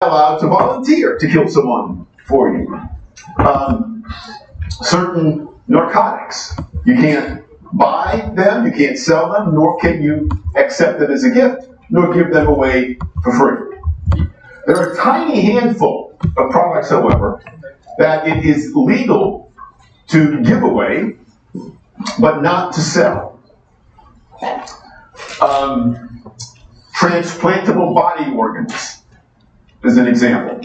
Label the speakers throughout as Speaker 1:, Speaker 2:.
Speaker 1: allowed to volunteer to kill someone for you. Certain narcotics, you can't buy them, you can't sell them, nor can you accept them as a gift, nor give them away for free. There are a tiny handful of products, however, that it is legal to give away, but not to sell. Transplantable body organs is an example.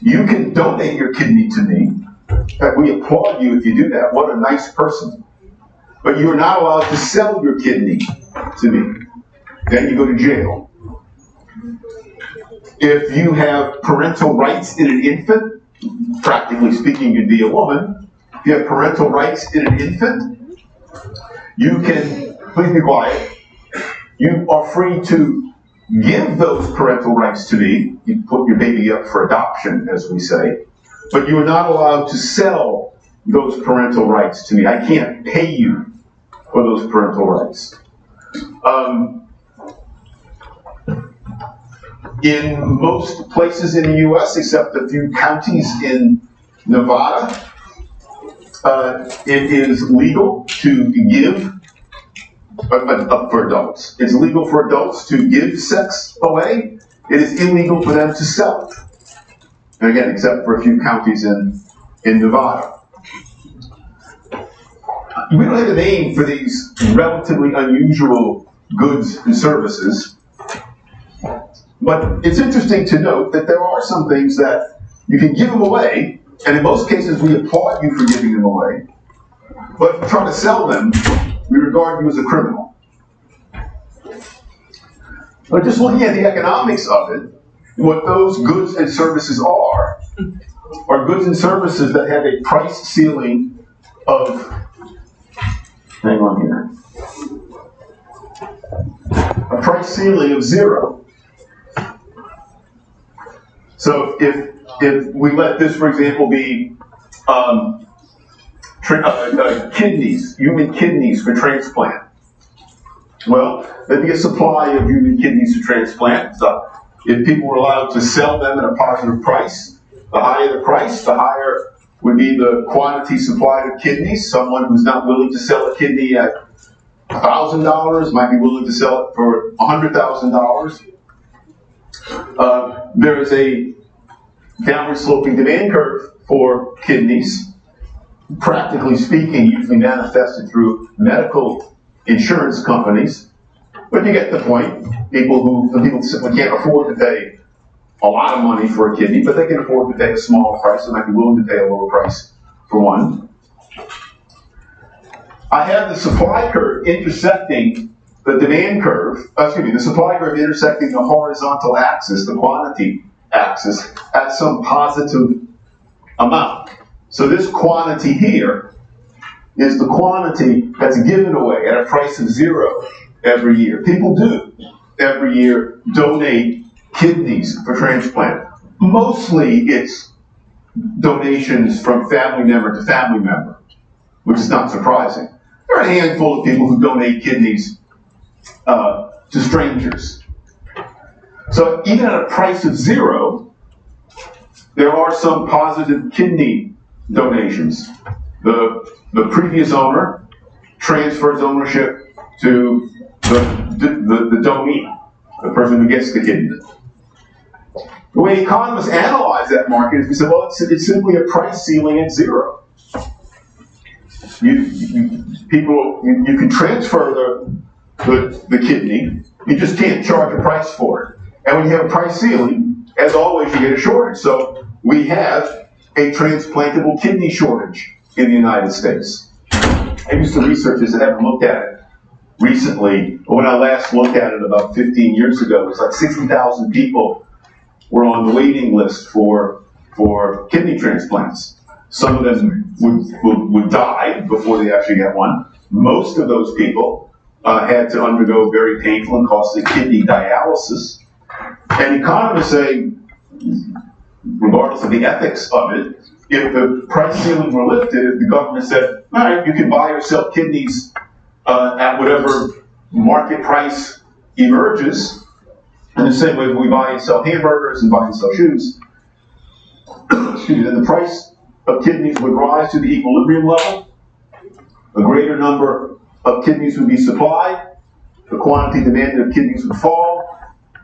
Speaker 1: You can donate your kidney to me. In fact, we applaud you if you do that. What a nice person. But you're not allowed to sell your kidney to me. Then you go to jail. If you have parental rights in an infant, practically speaking, you'd be a woman. If you have parental rights in an infant, you can, please be quiet, you are free to give those parental rights to me. You put your baby up for adoption, as we say, but you are not allowed to sell those parental rights to me. I can't pay you for those parental rights. In most places in the U.S., except a few counties in Nevada, it is legal to give, for adults, it's legal for adults to give sex away. It is illegal for them to sell it. And again, except for a few counties in Nevada. We don't have a name for these relatively unusual goods and services. But it's interesting to note that there are some things that you can give them away, and in most cases we applaud you for giving them away, but if you try to sell them, we regard you as a criminal. But just looking at the economics of it, what those goods and services are goods and services that have a price ceiling of, hang on here, a price ceiling of 0. So if we let this, for example, be kidneys, human kidneys for transplant. Well, there'd be a supply of human kidneys for transplant. So if people were allowed to sell them at a positive price, the higher the price, the higher would be the quantity supplied of kidneys. Someone who's not willing to sell a kidney at $1,000 might be willing to sell it for $100,000. There is a downward sloping demand curve for kidneys, practically speaking, usually manifested through medical insurance companies. But you get the point. People simply can't afford to pay a lot of money for a kidney, but they can afford to pay a smaller price. They might be willing to pay a lower price for one. I have the supply curve intersecting the demand curve, the supply curve intersecting the horizontal axis, the quantity axis, at some positive amount. So this quantity here is the quantity that's given away at a price of 0 every year. People do, every year, donate kidneys for transplant. Mostly it's donations from family member to family member, which is not surprising. There are a handful of people who donate kidneys to strangers. So even at a price of 0, there are some positive kidney donations. The previous owner transfers ownership to the donee, the person who gets the kidney. The way economists analyze that market is we say, well, it's simply a price ceiling at 0. You can transfer the kidney, you just can't charge a price for it. And when you have a price ceiling, as always, you get a shortage. So we have a transplantable kidney shortage in the United States. I used to research this. I haven't looked at it recently. But when I last looked at it about 15 years ago, it was like 60,000 people were on the waiting list for kidney transplants. Some of them would die before they actually get one. Most of those people had to undergo very painful and costly kidney dialysis. And economists say, regardless of the ethics of it, if the price ceiling were lifted, if the government said, all right, you can buy or sell kidneys at whatever market price emerges, In the same way that we buy and sell hamburgers and buy and sell shoes, excuse me, then the price of kidneys would rise to the equilibrium level. A greater number of kidneys would be supplied. The quantity demanded of kidneys would fall.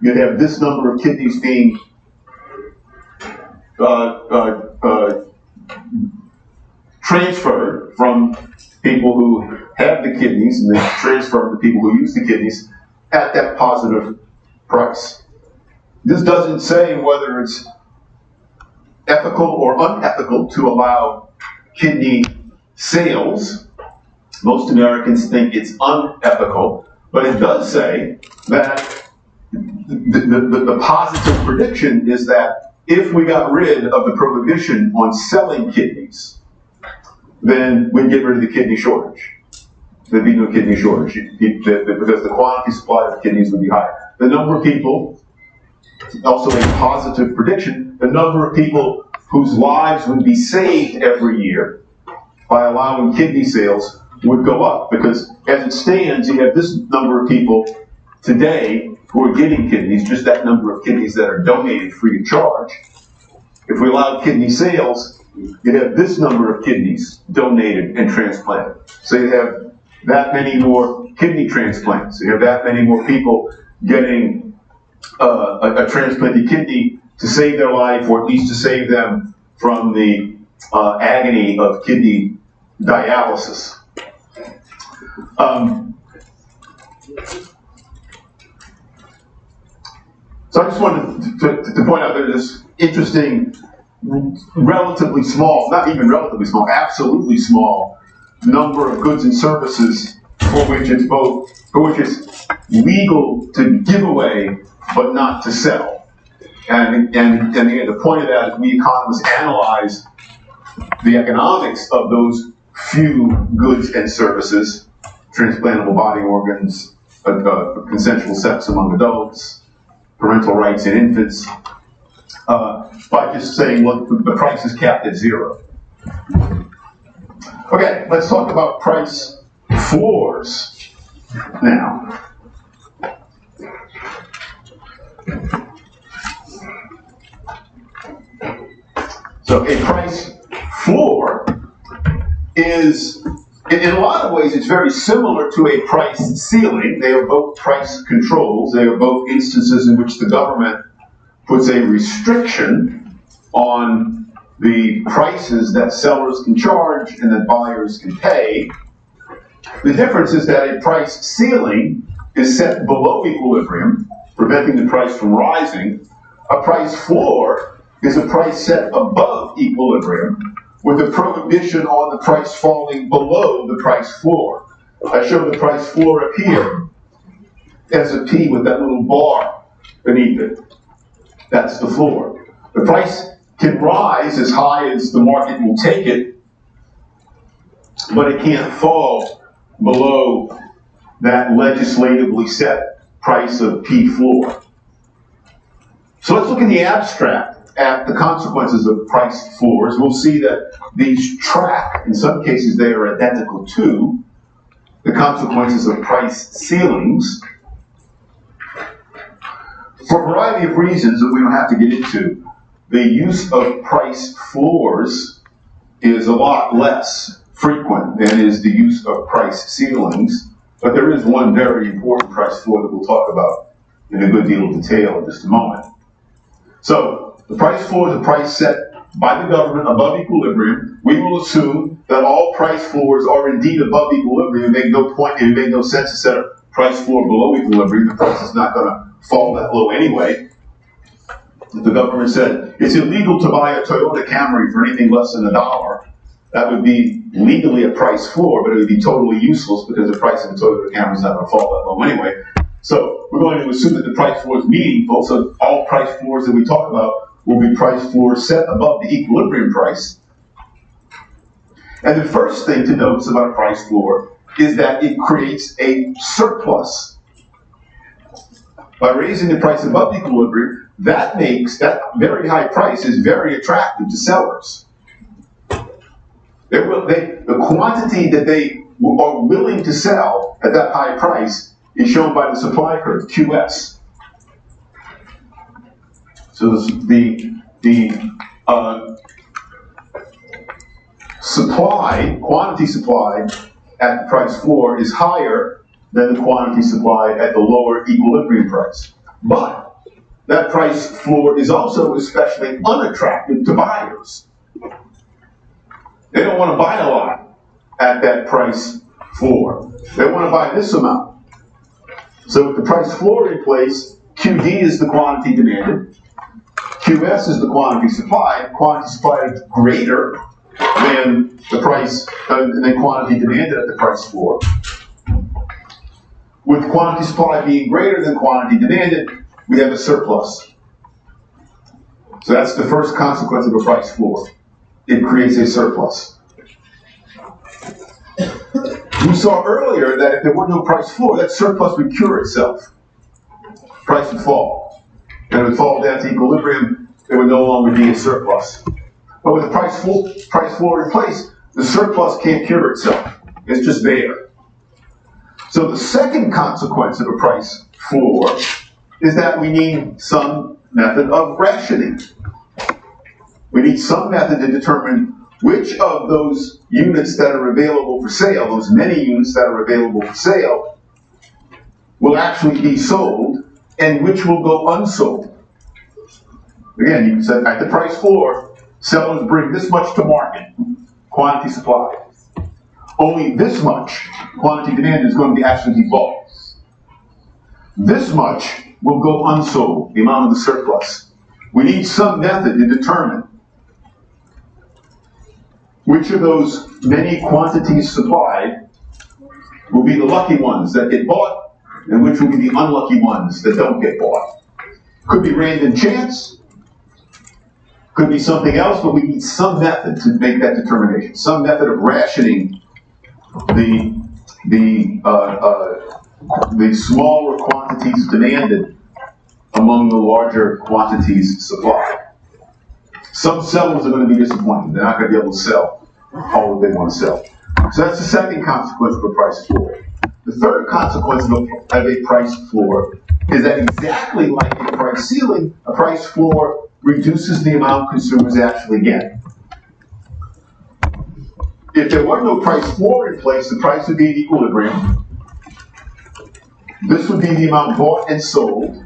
Speaker 1: You'd have this number of kidneys being transferred from people who have the kidneys, and they transfer to people who use the kidneys at that positive price. This doesn't say whether it's ethical or unethical to allow kidney sales. Most Americans think it's unethical, but it does say that the positive prediction is that if we got rid of the prohibition on selling kidneys, then we'd get rid of the kidney shortage. There'd be no kidney shortage because the quantity supply of kidneys would be higher. The number of people, also a positive prediction, the number of people whose lives would be saved every year by allowing kidney sales would go up, because as it stands, you have this number of people today who are getting kidneys, just that number of kidneys that are donated free of charge. If we allowed kidney sales, you'd have this number of kidneys donated and transplanted. So you have that many more kidney transplants. You have that many more people getting a transplanted kidney to save their life, or at least to save them from the agony of kidney dialysis. So I just wanted to point out there's this interesting, relatively small, not even relatively small, absolutely small number of goods and services for which it's legal to give away but not to sell. And again, the point of that is we economists analyze the economics of those few goods and services: transplantable body organs, consensual sex among adults, parental rights in infants, by just saying, well, the price is capped at 0. Okay, let's talk about price floors now. So a price floor is, in a lot of ways, it's very similar to a price ceiling. They are both price controls. They are both instances in which the government puts a restriction on the prices that sellers can charge and that buyers can pay. The difference is that a price ceiling is set below equilibrium, preventing the price from rising. A price floor is a price set above equilibrium, with a prohibition on the price falling below the price floor. I show the price floor up here as a P with that little bar beneath it. That's the floor. The price can rise as high as the market will take it, but it can't fall below that legislatively set price of P floor. So let's look in the abstract at the consequences of price floors. We'll see that these track, in some cases they are identical to, the consequences of price ceilings. For a variety of reasons that we don't have to get into, the use of price floors is a lot less frequent than is the use of price ceilings, but there is one very important price floor that we'll talk about in a good deal of detail in just a moment. So, the price floor is a price set by the government above equilibrium. We will assume that all price floors are indeed above equilibrium. It made no sense to set a price floor below equilibrium. The price is not going to fall that low anyway. If the government said it's illegal to buy a Toyota Camry for anything less than $1, that would be legally a price floor, but it would be totally useless because the price of a Toyota Camry is not going to fall that low anyway. So we're going to assume that the price floor is meaningful, so all price floors that we talk about will be price floors set above the equilibrium price. And the first thing to notice about a price floor is that it creates a surplus. By raising the price above equilibrium, that makes that very high price is very attractive to sellers. The quantity that they are willing to sell at that high price is shown by the supply curve, QS. So quantity supplied at the price floor is higher than the quantity supplied at the lower equilibrium price. But that price floor is also especially unattractive to buyers. They don't want to buy a lot at that price floor. They want to buy this amount. So with the price floor in place, QD is the quantity demanded, QS is the quantity supplied. Quantity supplied is greater than the price, than quantity demanded at the price floor. With quantity supply being greater than quantity demanded, we have a surplus. So that's the first consequence of a price floor. It creates a surplus. We saw earlier that if there were no price floor, that surplus would cure itself. Price would fall. And it would fall down to equilibrium, there would no longer be a surplus. But with the price floor in place, the surplus can't cure itself. It's just there. So the second consequence of a price floor is that we need some method of rationing. We need some method to determine which of those units that are available for sale, those many units that are available for sale, will actually be sold and which will go unsold. Again, you can say at the price floor, sellers bring this much to market, quantity supply. Only this much quantity demand is going to actually be bought. This much will go unsold, the amount of the surplus. We need some method to determine which of those many quantities supplied will be the lucky ones that get bought and which will be the unlucky ones that don't get bought. Could be random chance, could be something else, but we need some method to make that determination, some method of rationing the smaller quantities demanded among the larger quantities supplied. Some sellers are going to be disappointed. They're not going to be able to sell all that they want to sell. So that's the second consequence of a price floor. The third consequence of a price floor is that exactly like a price ceiling, a price floor reduces the amount consumers actually get. If there were no price floor in place, the price would be in equilibrium. This would be the amount bought and sold.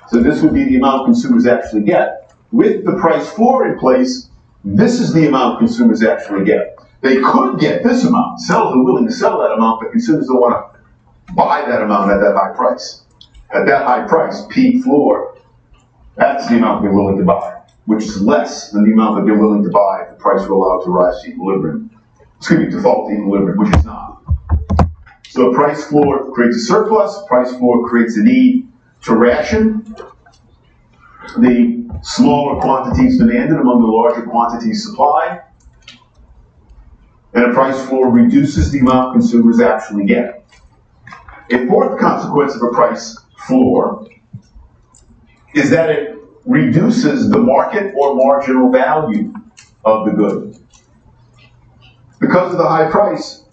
Speaker 1: So this would be the amount consumers actually get. With the price floor in place, this is the amount consumers actually get. They could get this amount. Sellers are willing to sell that amount, but consumers don't want to buy that amount at that high price. At that high price, P floor, that's the amount they're willing to buy, which is less than the amount that they're willing to buy if the price were allowed to rise to equilibrium. Excuse me, default to equilibrium, which is not. So a price floor creates a surplus. Price floor creates a need to ration the smaller quantities demanded among the larger quantities supplied. And a price floor reduces the amount consumers actually get. A fourth consequence of a price floor is that it reduces the market or marginal value of the good. Because of the high price,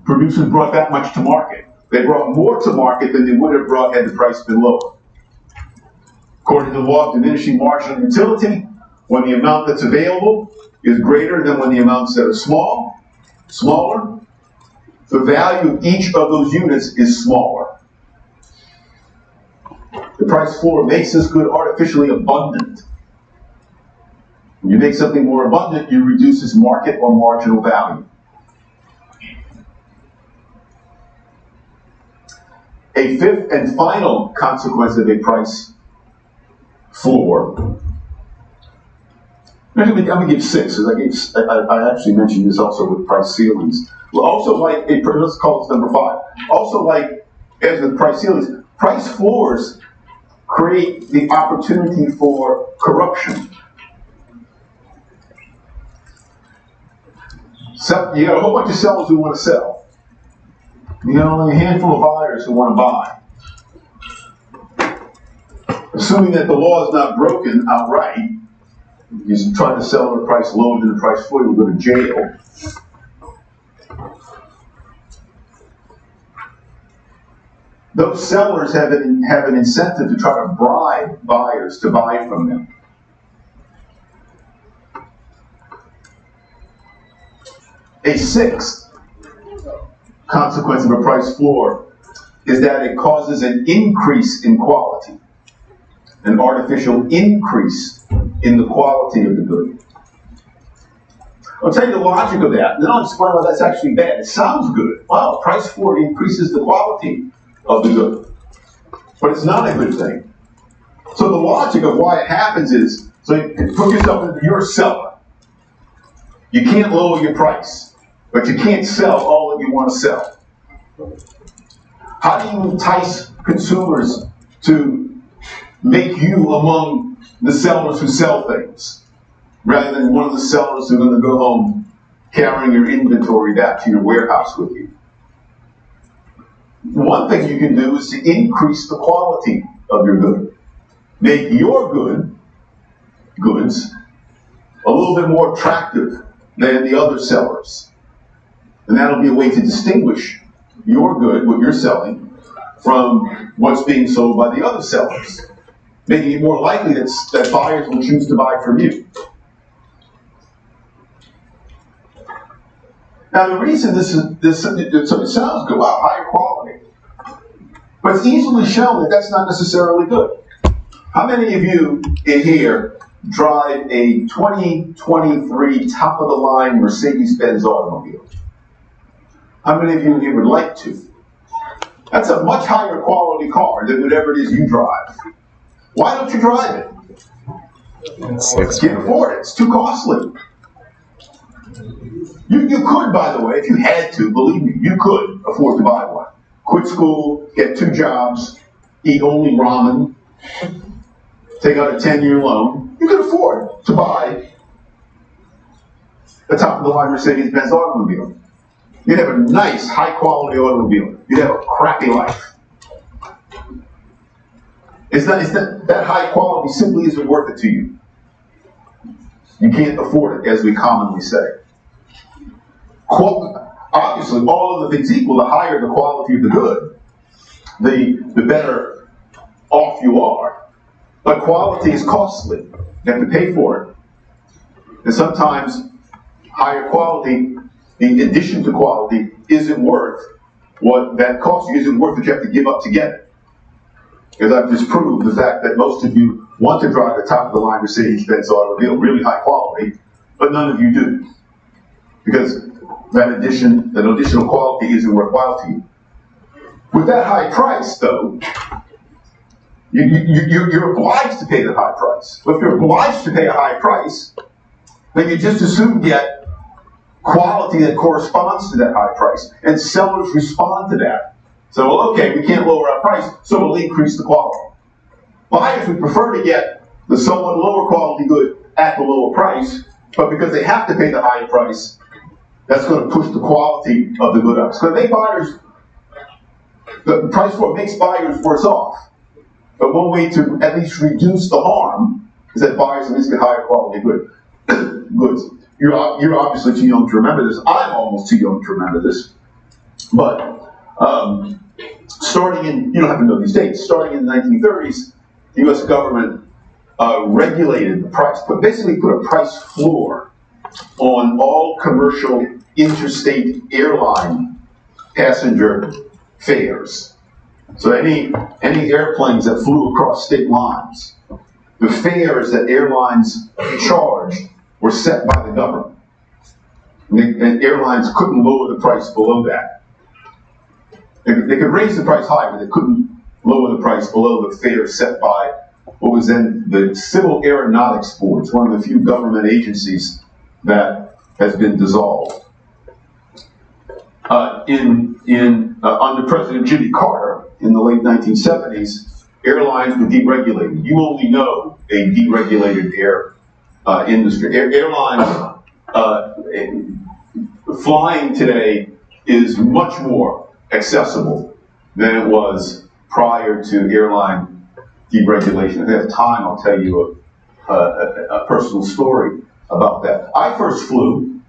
Speaker 1: producers brought that much to market. They brought more to market than they would have brought had the price been lower. According to the law of diminishing marginal utility, when the amount that's available is greater than when the amounts that are smaller, the value of each of those units is smaller. The price floor makes this good artificially abundant. When you make something more abundant, you reduce its market or marginal value. A fifth and final consequence of a price floor. I'm going to give six, because I actually mentioned this also with price ceilings. Well, also like, let's call this number 5. Also like, as with price ceilings, price floors create the opportunity for corruption. So you got a whole bunch of sellers who want to sell. You got only a handful of buyers who want to buy. Assuming that the law is not broken outright, you try to sell at a price lower than the price floor, you'll go to jail. those sellers have an incentive to try to bribe buyers to buy from them. A sixth consequence of a price floor is that it causes an increase in quality, an artificial increase in the quality of the good. I'll tell you the logic of that, and then I'll explain why that's actually bad. It sounds good. Wow, price floor increases the quality of the good. But it's not a good thing. So the logic of why it happens is, so you put yourself into, you're a seller. You can't lower your price, but you can't sell all that you want to sell. How do you entice consumers to make you among the sellers who sell things, rather than one of the sellers who are going to go home carrying your inventory back to your warehouse with you? One thing you can do is to increase the quality of your good. Make your goods a little bit more attractive than the other sellers. And that'll be a way to distinguish your good, what you're selling, from what's being sold by the other sellers, making it more likely that buyers will choose to buy from you. Now the reason it sounds good, wow, higher quality. But it's easily shown that that's not necessarily good. How many of you in here drive a 2023 top-of-the-line Mercedes-Benz automobile? How many of you in here would like to? That's a much higher quality car than whatever it is you drive. Why don't you drive it? You can't afford it. It's too costly. You could, by the way, if you had to, believe me, you could afford to buy one. Quit school, get 2 jobs, eat only ramen, take out a 10-year loan. You could afford to buy a top-of-the-line Mercedes-Benz automobile. You'd have a nice, high-quality automobile. You'd have a crappy life. That high quality simply isn't worth it to you. You can't afford it, as we commonly say. Obviously, all other things equal, the higher the quality of the good, the better off you are. But quality is costly. You have to pay for it. And sometimes higher quality, in addition to quality, isn't worth what that costs you, isn't worth what you have to give up to get it. Because I've disproved the fact that most of you want to drive the top-of-the-line Mercedes-Benz automobile, really high quality, but none of you do. Because that additional quality isn't worthwhile to you. With that high price, though, you're obliged to pay that high price. But if you're obliged to pay a high price, then you just as soon get quality that corresponds to that high price. And sellers respond to that. So, well, okay, we can't lower our price, so we'll increase the quality. Buyers would prefer to get the somewhat lower quality good at the lower price, but because they have to pay the high price, that's going to push the quality of the good up. So the price floor makes buyers worse off. But one way to at least reduce the harm is that buyers at least get higher quality goods. You're obviously too young to remember this. I'm almost too young to remember this. But starting in, you don't have to know these dates, starting in the 1930s, the U.S. government regulated the price, but basically put a price floor on all commercial interstate airline passenger fares. So any airplanes that flew across state lines, the fares that airlines charged were set by the government. And airlines couldn't lower the price below that. They could raise the price higher, but they couldn't lower the price below the fare set by what was then the Civil Aeronautics Board. It's one of the few government agencies that has been dissolved. Under President Jimmy Carter in the late 1970s, airlines were deregulated. You only know a deregulated air industry. Airlines, flying today is much more accessible than it was prior to airline deregulation. If I have time, I'll tell you a personal story about that. I first flew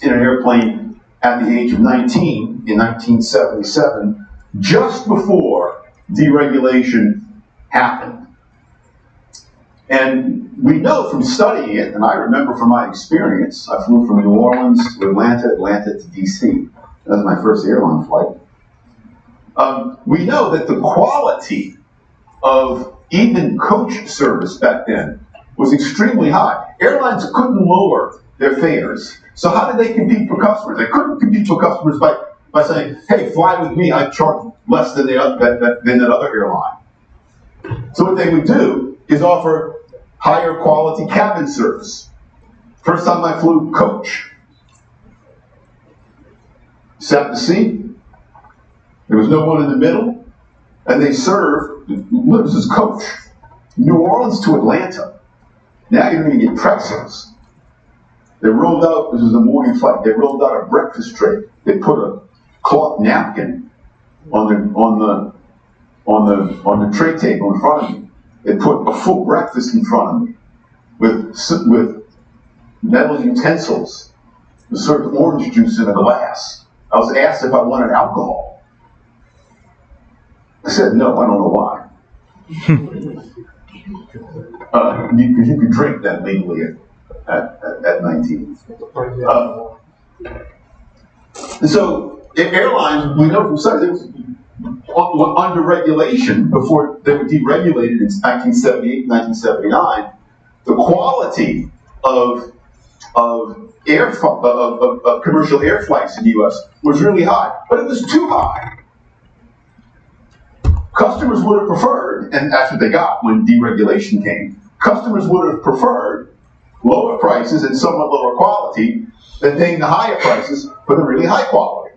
Speaker 1: in an airplane at the age of 19 in 1977, just before deregulation happened. And we know from studying it, and I remember from my experience, I flew from New Orleans to Atlanta, Atlanta to DC. That was my first airline flight. We know that the quality of even coach service back then was extremely high. Airlines couldn't lower their fares. So how did they compete for customers? They couldn't compete for customers by saying, hey, fly with me, I charge less than that other airline. So what they would do is offer higher quality cabin service. First time I flew coach. Sat in the seat. There was no one in the middle. And they served, this is coach, New Orleans to Atlanta. Now you're going to get pretzels. They rolled out, this was a morning flight, they rolled out a breakfast tray. They put a cloth napkin on the tray table in front of me. They put a full breakfast in front of me with metal utensils. They served orange juice in a glass. I was asked if I wanted alcohol. I said no, I don't know why. Because you could drink that legally at 19. And so, in airlines, we know from studies, under regulation, before they were deregulated in 1978, 1979, the quality of commercial air flights in the U.S. was really high, but it was too high. Customers would have preferred, and that's what they got when deregulation came, customers would have preferred lower prices and somewhat lower quality than paying the higher prices for the really high quality.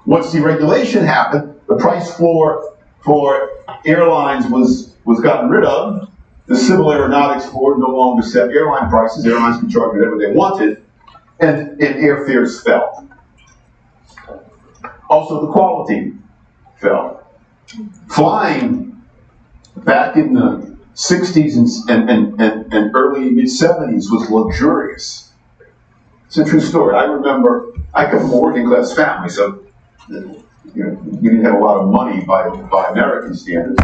Speaker 1: Once deregulation happened, the price floor for airlines was gotten rid of. The Civil Aeronautics Board no longer set airline prices. Airlines could charge whatever they wanted, and airfares fell. Also, the quality fell. Flying back in the 60s and early mid-70s was luxurious. It's a true story. I remember, I come from a working class family, so we didn't have a lot of money by American standards.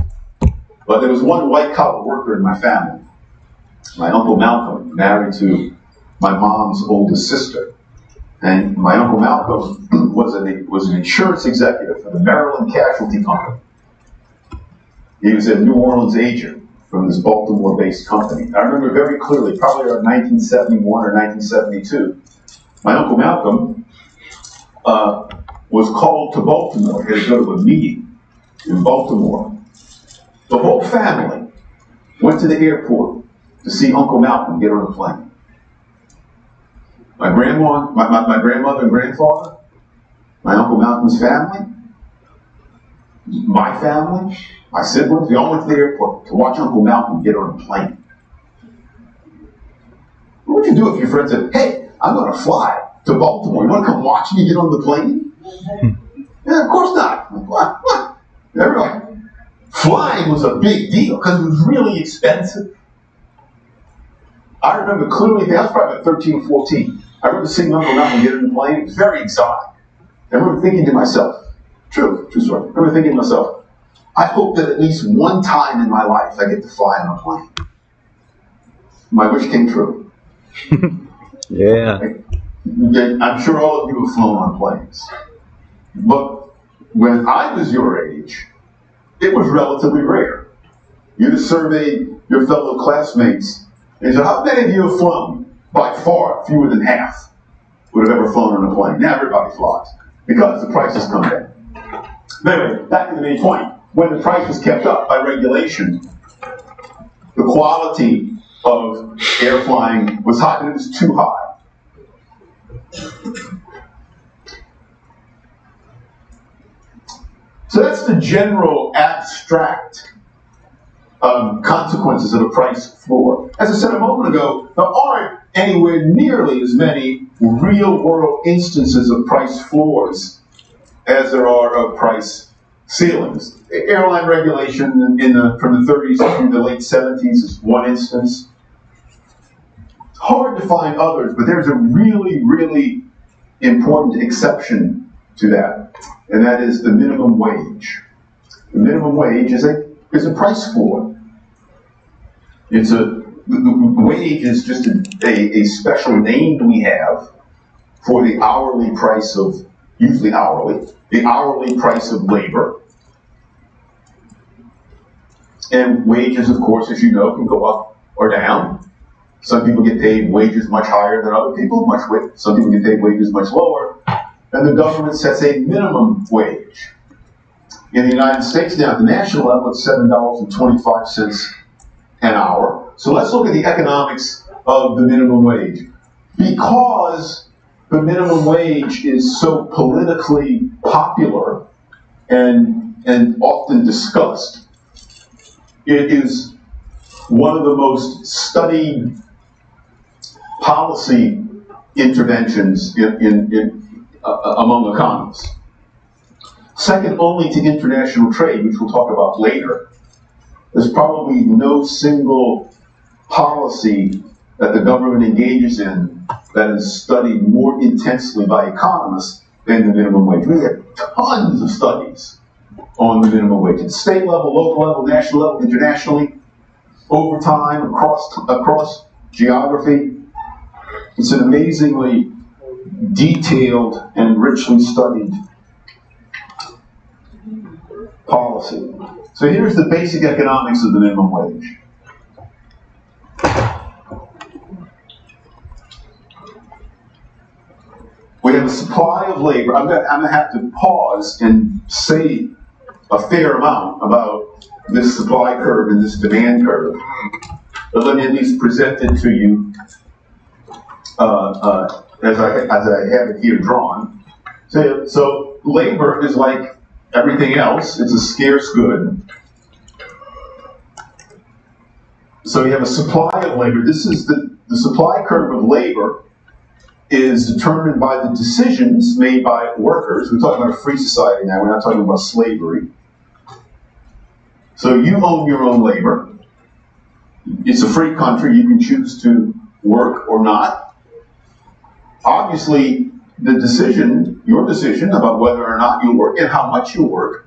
Speaker 1: But there was one white-collar worker in my family, my Uncle Malcolm, married to my mom's oldest sister. And my Uncle Malcolm was an insurance executive for the Maryland Casualty Company. He was a New Orleans agent from this Baltimore-based company. I remember very clearly, probably around 1971 or 1972, my Uncle Malcolm was called to Baltimore. He had to go to a meeting in Baltimore. The whole family went to the airport to see Uncle Malcolm get on a plane. My grandmother and grandfather, my Uncle Malcolm's family, my family, my siblings, we all went to the airport to watch Uncle Malcolm get on a plane. What would you do if your friend said, hey, I'm going to fly to Baltimore. You want to come watch me get on the plane? Yeah, of course not. What? Everyone. Flying was a big deal because it was really expensive. I remember clearly, I was probably about 13 or 14. I remember seeing Uncle Malcolm get on the plane. It was very exotic. I remember thinking to myself, true story. I remember thinking to myself, I hope that at least one time in my life I get to fly on a plane. My wish came true.
Speaker 2: Yeah.
Speaker 1: I'm sure all of you have flown on planes. But when I was your age, it was relatively rare. You'd have surveyed your fellow classmates and said, how many of you have flown? By far, fewer than half would have ever flown on a plane. Now everybody flies because the prices come down. But anyway, back to the main point. When the price was kept up by regulation, the quality of air flying was high, and it was too high. So that's the general abstract consequences of a price floor. As I said a moment ago, there aren't anywhere nearly as many real-world instances of price floors as there are of price ceilings. Airline regulation from the 30s through the late 70s is one instance. Hard to find others, but there's a really, really important exception to that, and that is the minimum wage. The minimum wage is a price floor. The wage is just a special name we have for the hourly price of, usually hourly, the hourly price of labor. And wages, of course, as you know, can go up or down. Some people get paid wages much higher than other people, some people get paid wages much lower. And the government sets a minimum wage. In the United States now, at the national level, it's $7.25 an hour. So let's look at the economics of the minimum wage. Because the minimum wage is so politically popular and often discussed, it is one of the most studied policy interventions among economists. Second only to international trade, which we'll talk about later. There's probably no single policy that the government engages in that is studied more intensely by economists than the minimum wage. We have tons of studies on the minimum wage at the state level, local level, national level, internationally, over time, across geography. It's an amazingly detailed and richly studied policy. So here's the basic economics of the minimum wage. We have a supply of labor. I'm going to have to pause and say a fair amount about this supply curve and this demand curve. But let me at least present it to you as I have it here drawn. So labor is like everything else. It's a scarce good. So you have a supply of labor. This is the supply curve of labor is determined by the decisions made by workers. We're talking about a free society now. We're not talking about slavery. So you own your own labor. It's a free country. You can choose to work or not. Obviously, the decision, your decision about whether or not you work and how much you work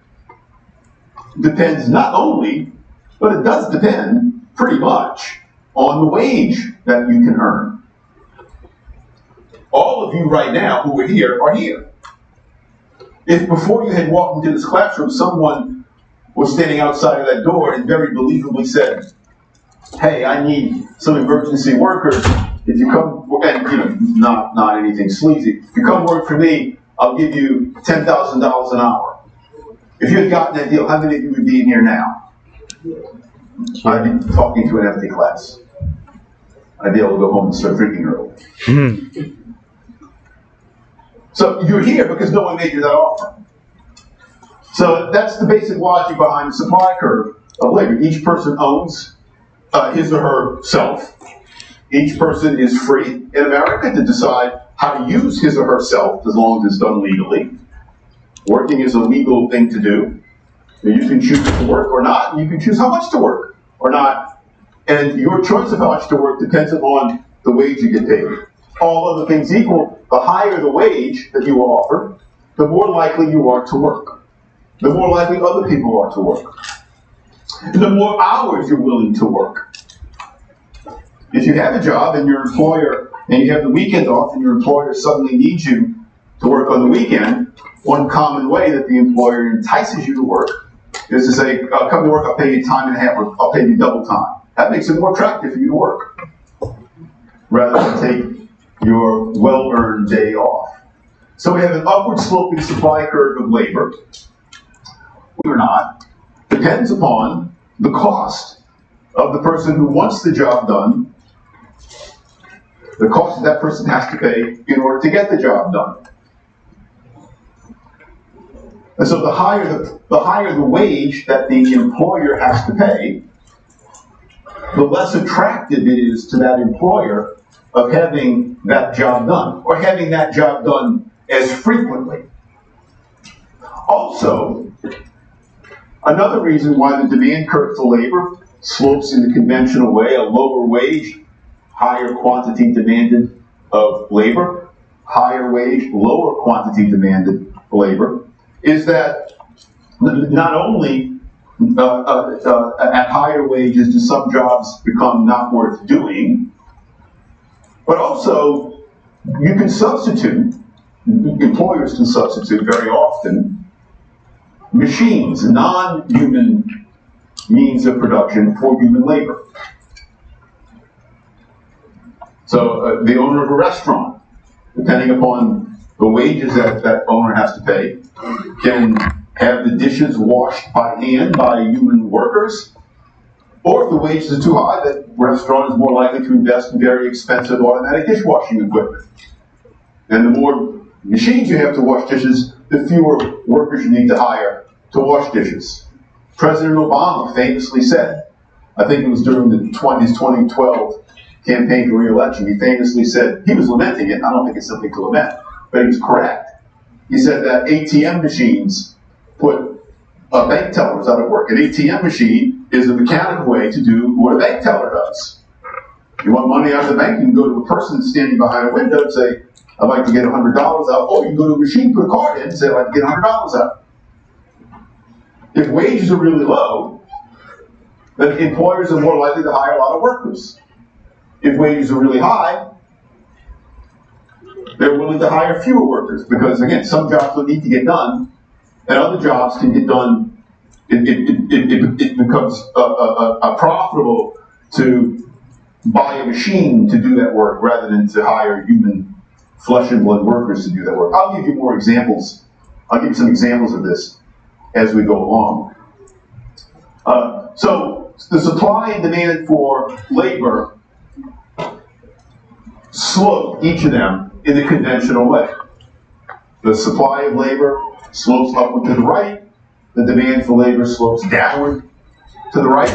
Speaker 1: depends not only, but it does depend pretty much on the wage that you can earn. All of you right now who are here are here. If before you had walked into this classroom, someone was standing outside of that door and very believably said, hey, I need some emergency workers. If you come, and not anything sleazy, if you come work for me, I'll give you $10,000 an hour. If you had gotten that deal, how many of you would be in here now? I'd be talking to an empty class. I'd be able to go home and start drinking early. So you're here because no one made you that offer. So that's the basic logic behind the supply curve of labor. Each person owns his or her self. Each person is free in America to decide how to use his or herself as long as it's done legally. Working is a legal thing to do. You can choose to work or not, and you can choose how much to work or not. And your choice of how much to work depends upon the wage you get paid. All other things equal, the higher the wage that you are offered, the more likely you are to work. The more likely other people are to work. And the more hours you're willing to work. If you have a job and your employer, and you have the weekend off and your employer suddenly needs you to work on the weekend, one common way that the employer entices you to work is to say, come to work, I'll pay you time and a half, or I'll pay you double time. That makes it more attractive for you to work, rather than take your well-earned day off. So we have an upward sloping supply curve of labor, or not, depends upon the cost of the person who wants the job done, the cost that person has to pay in order to get the job done. And so the higher the wage that the employer has to pay, the less attractive it is to that employer of having that job done, or having that job done as frequently. Also, another reason why the demand curve for labor slopes in the conventional way, a lower wage, higher quantity demanded of labor, higher wage, lower quantity demanded labor, is that not only at higher wages do some jobs become not worth doing. But also, you can substitute, employers can substitute very often, machines, non-human means of production for human labor. So the owner of a restaurant, depending upon the wages that owner has to pay, can have the dishes washed by hand by human workers. Or if the wages are too high, that restaurant is more likely to invest in very expensive automatic dishwashing equipment. And the more machines you have to wash dishes, the fewer workers you need to hire to wash dishes. President Obama famously said, I think it was during his 2012 campaign for re-election, he famously said, he was lamenting it, I don't think it's something to lament, but he was correct. He said that ATM machines put bank tellers out of work. An ATM machine is a mechanical way to do what a bank teller does. You want money out of the bank, you can go to a person standing behind a window and say, I'd like to get $100 out. Or you can go to a machine, put a card in, and say, I'd like to get $100 out. If wages are really low, then employers are more likely to hire a lot of workers. If wages are really high, they're willing to hire fewer workers because, again, some jobs will need to get done, and other jobs can get done. It becomes profitable to buy a machine to do that work rather than to hire human flesh and blood workers to do that work. I'll give you more examples. I'll give you some examples of this as we go along. So the supply and demand for labor slope each of them in the conventional way. The supply of labor slopes upward to the right. The demand for labor slopes downward to the right.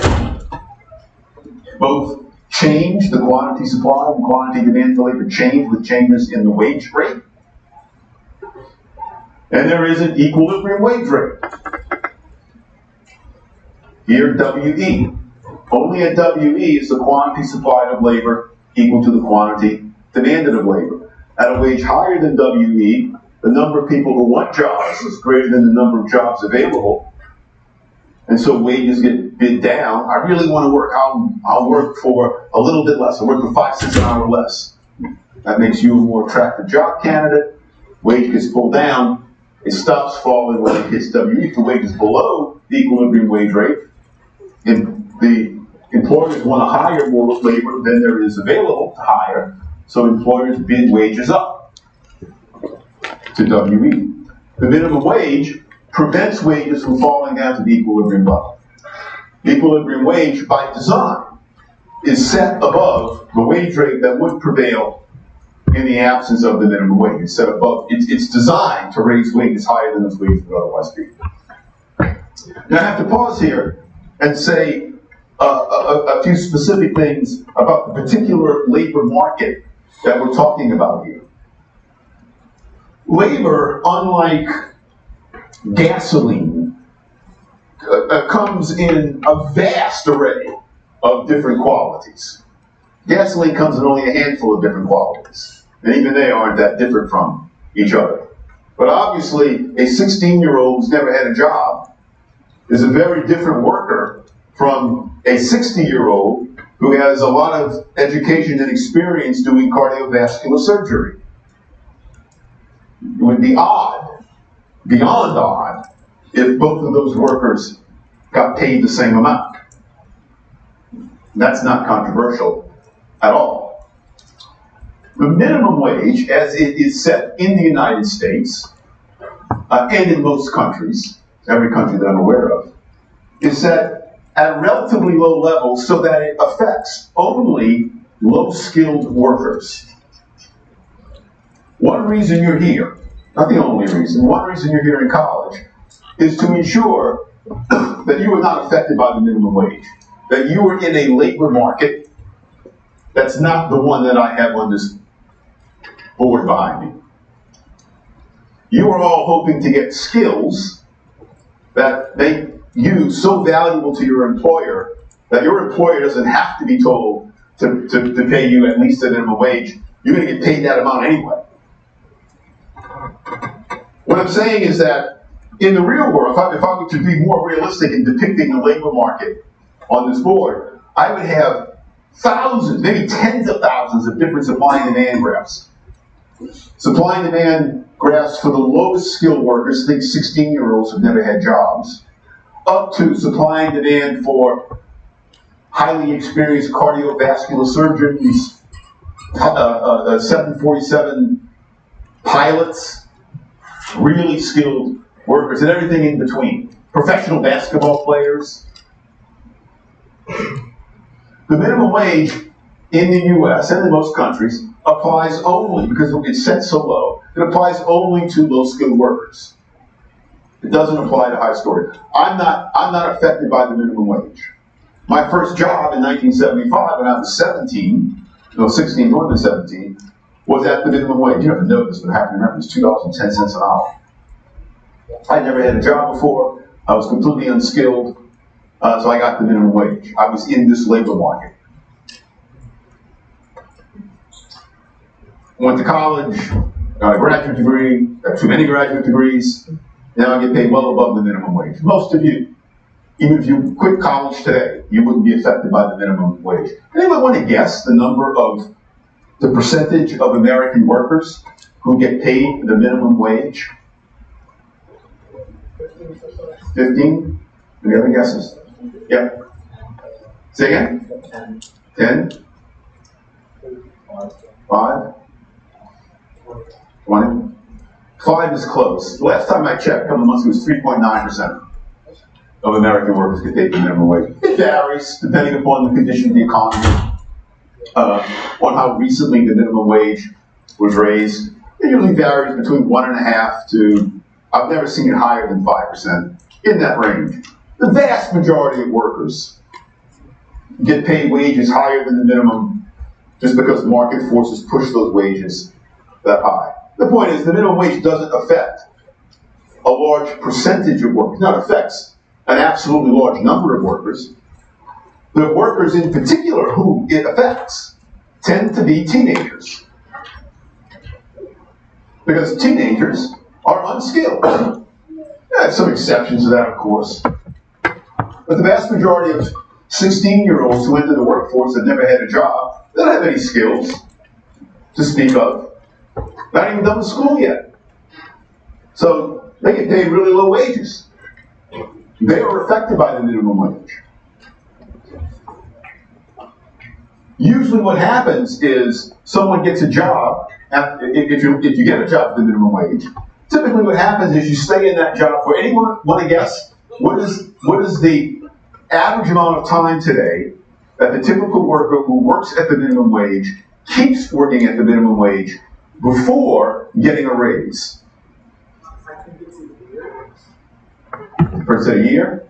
Speaker 1: Both change, the quantity supply and quantity demand for labor change with changes in the wage rate. And there is an equilibrium wage rate. Here, WE. Only at WE is the quantity supplied of labor equal to the quantity demanded of labor. At a wage higher than WE, the number of people who want jobs is greater than the number of jobs available. And so wages get bid down. I really want to work. I'll work for a little bit less. I'll work for 5 cents an hour less. That makes you a more attractive job candidate. Wage gets pulled down. It stops falling when it hits WE. If the wage is below the equilibrium wage rate, and the employers want to hire more labor than there is available to hire, so employers bid wages up to WE. The minimum wage prevents wages from falling down to the equilibrium level. The equilibrium wage, by design, is set above the wage rate that would prevail in the absence of the minimum wage. It's set above. It's designed to raise wages higher than those wages would otherwise be. Now I have to pause here and say a few specific things about the particular labor market that we're talking about here. Labor, unlike gasoline, comes in a vast array of different qualities. Gasoline comes in only a handful of different qualities, and even they aren't that different from each other. But obviously, a 16-year-old who's never had a job is a very different worker from a 60-year-old who has a lot of education and experience doing cardiovascular surgery. It would be odd, beyond odd, if both of those workers got paid the same amount. That's not controversial at all. The minimum wage, as it is set in the United States, and in most countries, every country that I'm aware of, is set at a relatively low level so that it affects only low-skilled workers. One reason you're here, not the only reason, one reason you're here in college is to ensure that you are not affected by the minimum wage, that you are in a labor market that's not the one that I have on this board behind me. You are all hoping to get skills that make you so valuable to your employer that your employer doesn't have to be told to pay you at least a minimum wage. You're going to get paid that amount anyway. What I'm saying is that In the real world, if I were to be more realistic in depicting the labor market on this board, I would have thousands, maybe tens of thousands of different supply and demand graphs. Supply and demand graphs for the lowest skilled workers, think 16-year-olds who've never had jobs, up to supply and demand for highly experienced cardiovascular surgeons, 747 pilots, really skilled workers, and everything in between. Professional basketball players. The minimum wage in the US and in most countries applies only, because it's set so low, it applies only to low-skilled workers. It doesn't apply to high-skilled workers. I'm not affected by the minimum wage. My first job in 1975, when I was 16, more than 17, was at the minimum wage. You have to know this, but I have to remember, it was $2.10 an hour. I'd never had a job before. I was completely unskilled, so I got the minimum wage. I was in this labor market. Went to college, got a graduate degree, got too many graduate degrees. Now I get paid well above the minimum wage. Most of you, even if you quit college today, you wouldn't be affected by the minimum wage. Anyone want to guess the percentage of American workers who get paid the minimum wage? 15? Any other guesses? Yep. Say again? 10? 5? 20? 5 is close. The last time I checked, a couple of months ago, it was 3.9% of American workers get paid the minimum wage. It varies depending upon the condition of the economy, on how recently the minimum wage was raised. It usually varies between 1.5% to, I've never seen it higher than 5%, in that range. The vast majority of workers get paid wages higher than the minimum just because market forces push those wages that high. The point is, the minimum wage doesn't affect a large percentage of workers. Now, it affects an absolutely large number of workers. The workers in particular who it affects tend to be teenagers. Because teenagers are unskilled. There are some exceptions to that, of course. But the vast majority of 16-year-olds who enter the workforce that never had a job, they don't have any skills to speak of. Not even done with school yet. So they get paid really low wages. They are affected by the minimum wage. Usually what happens is someone gets a job, if you get a job at the minimum wage, typically what happens is you stay in that job for, anyone want to guess? What is the average amount of time today that the typical worker who works at the minimum wage keeps working at the minimum wage before getting a raise?
Speaker 3: I think it's a year.
Speaker 1: For a year?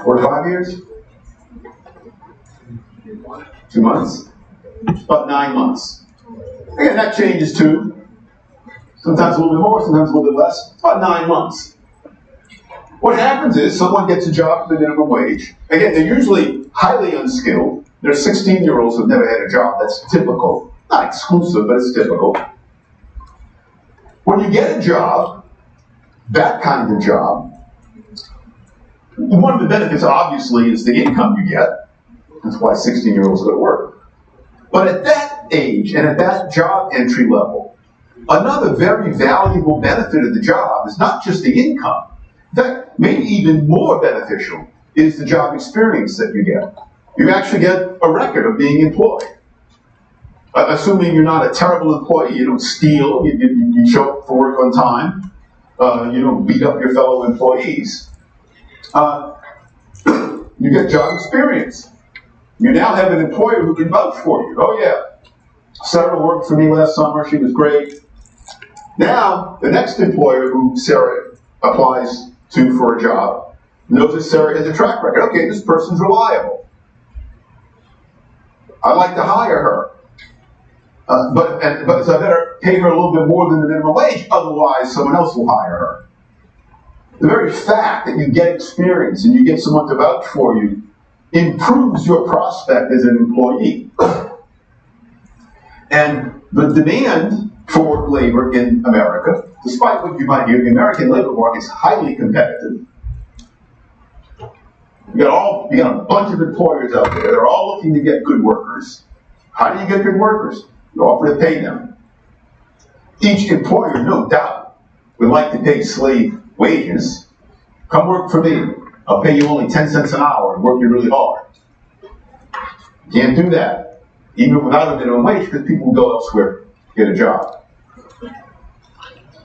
Speaker 1: 4 to 5 years? 2 months? About 9 months. Again, that changes too. Sometimes a little bit more, sometimes a little bit less. It's about 9 months. What happens is someone gets a job at the minimum wage. Again, they're usually highly unskilled. They're 16-year-olds who've never had a job. That's typical. Not exclusive, but it's typical. When you get a job, that kind of job, one of the benefits, obviously, is the income you get. That's why 16-year-olds go to work. But at that age and at that job entry level, another very valuable benefit of the job is not just the income. In fact, maybe even more beneficial is the job experience that you get. You actually get a record of being employed. Assuming you're not a terrible employee, you don't steal, you show up for work on time, you don't beat up your fellow employees. You get job experience. You now have an employer who can vouch for you. Oh yeah, Sarah worked for me last summer, she was great. Now, the next employer who Sarah applies to for a job knows that Sarah has a track record. Okay, this person's reliable. I'd like to hire her. But so I better pay her a little bit more than the minimum wage, otherwise someone else will hire her. The very fact that you get experience and you get someone to vouch for you improves your prospect as an employee. And the demand for labor in America. Despite what you might hear, the American labor market is highly competitive. You got a bunch of employers out there. They're all looking to get good workers. How do you get good workers? You offer to pay them. Each employer, no doubt, would like to pay slave wages. Come work for me. I'll pay you only 10 cents an hour and work you really hard. You can't do that, even without a minimum wage, because people go elsewhere to get a job.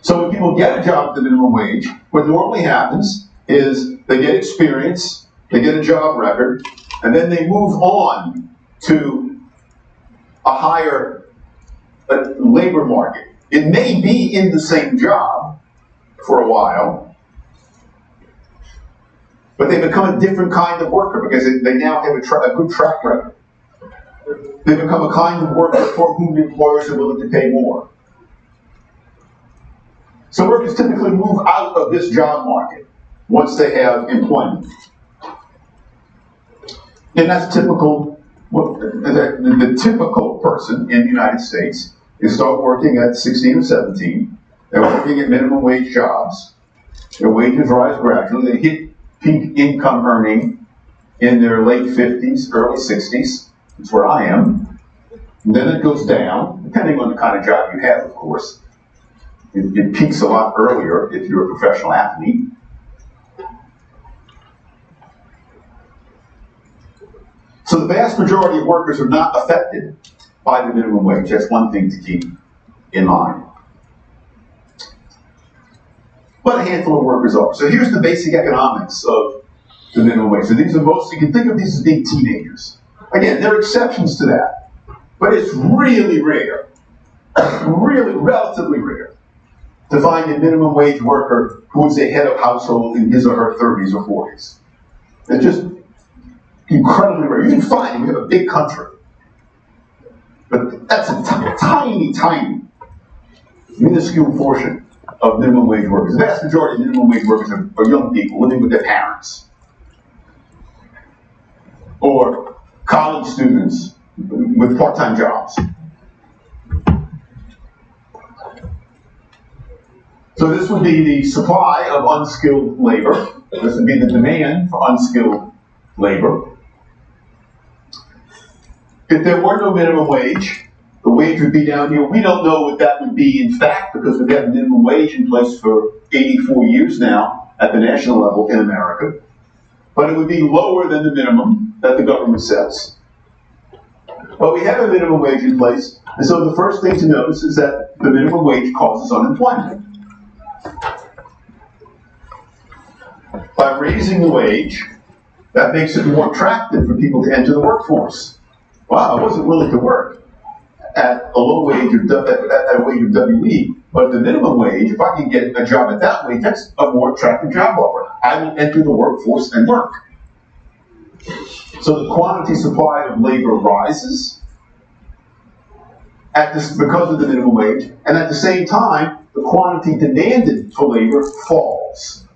Speaker 1: So when people get a job at the minimum wage, what normally happens is they get experience, they get a job record, and then they move on to a higher labor market. It may be in the same job for a while, but they become a different kind of worker because they now have a good track record. They become a kind of worker for whom employers are willing to pay more. So workers typically move out of this job market once they have employment. And that's typical. The typical person in the United States is start working at 16 or 17. They're working at minimum wage jobs. Their wages rise gradually. They hit peak income earning in their late 50s, early 60s. That's where I am. And then it goes down, depending on the kind of job you have, of course. It peaks a lot earlier if you're a professional athlete. So the vast majority of workers are not affected by the minimum wage. That's one thing to keep in mind. But a handful of workers are. So here's the basic economics of the minimum wage. So these are most, you can think of these as being teenagers. Again, there are exceptions to that, but it's really rare, really relatively rare, to find a minimum wage worker who is a head of household in his or her 30s or 40s. It's just incredibly rare. You can find it. We have a big country. But that's a tiny, tiny, minuscule portion of minimum wage workers. The vast majority of minimum wage workers are young people living with their parents. Or college students with part-time jobs. So this would be the supply of unskilled labor. This would be the demand for unskilled labor. If there were no minimum wage, the wage would be down here. We don't know what that would be in fact because we've had minimum wage in place for 84 years now at the national level in America. But it would be lower than the minimum that the government sets. But we have a minimum wage in place, and so the first thing to notice is that the minimum wage causes unemployment. By raising the wage, that makes it more attractive for people to enter the workforce. Wow, I wasn't willing to work at a low wage or at a wage of WE, but the minimum wage, if I can get a job at that wage, that's a more attractive job offer. I will enter the workforce and work. So the quantity supply of labor rises because of the minimum wage, and at the same time, the quantity demanded for labor falls.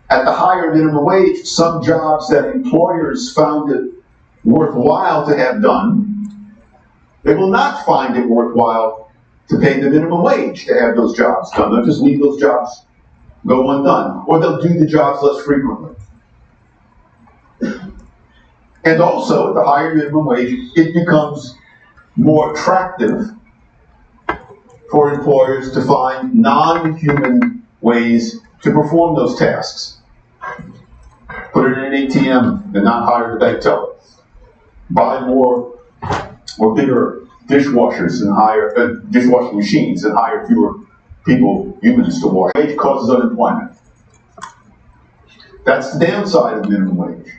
Speaker 1: At the higher minimum wage, some jobs that employers found it worthwhile to have done, they will not find it worthwhile to pay the minimum wage to have those jobs done. They'll just leave those jobs go undone, or they'll do the jobs less frequently. And also, at the higher minimum wage, it becomes more attractive for employers to find non-human ways to perform those tasks. Put it in an ATM and not hire the bank teller. Buy more or bigger dishwashers and hire dishwashing machines and hire fewer people, humans, to wash. Wage causes unemployment. That's the downside of minimum wage.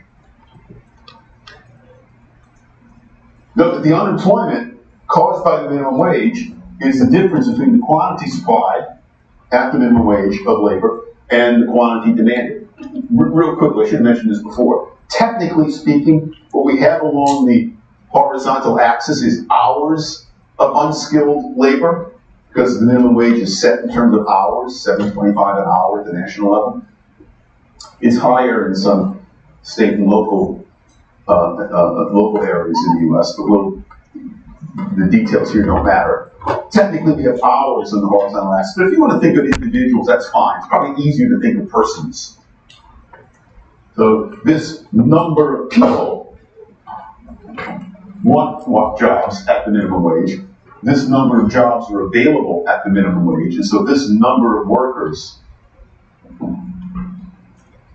Speaker 1: Note that the unemployment caused by the minimum wage is the difference between the quantity supplied at the minimum wage of labor and the quantity demanded. Real quickly, I should have mentioned this before. Technically speaking, what we have along the horizontal axis is hours of unskilled labor, because the minimum wage is set in terms of hours, $7.25 an hour at the national level. It's higher in some state and local areas in the U.S., but the details here don't matter. Technically, we have hours on the horizontal axis, but if you want to think of individuals, that's fine. It's probably easier to think of persons. So this number of people want jobs at the minimum wage. This number of jobs are available at the minimum wage, and so this number of workers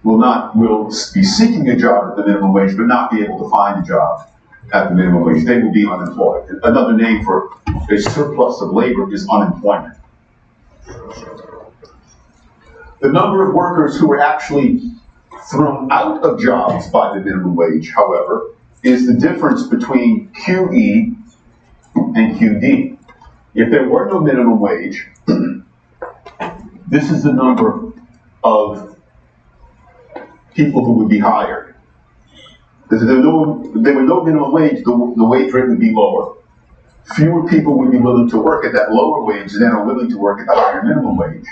Speaker 1: will be seeking a job at the minimum wage, but not be able to find a job at the minimum wage. They will be unemployed. Another name for a surplus of labor is unemployment. The number of workers who are actually thrown out of jobs by the minimum wage, however, is the difference between QE and QD. If there were no minimum wage, this is the number of people who would be hired. Because if there were no minimum wage, the wage rate would be lower. Fewer people would be willing to work at that lower wage than are willing to work at the higher minimum wage.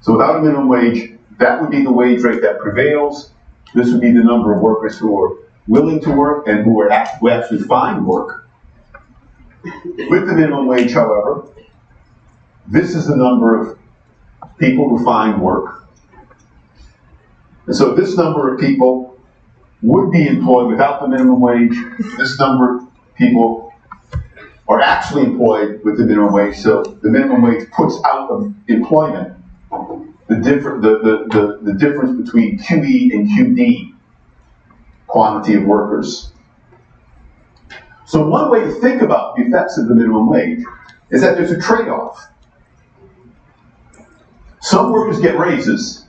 Speaker 1: So without a minimum wage, that would be the wage rate that prevails. This would be the number of workers who are willing to work and who actually find work. With the minimum wage, however, this is the number of people who find work. And so this number of people would be employed without the minimum wage. This number of people are actually employed with the minimum wage, so the minimum wage puts out of employment the difference between QE and QD quantity of workers. So one way to think about the effects of the minimum wage is that there's a trade-off. Some workers get raises.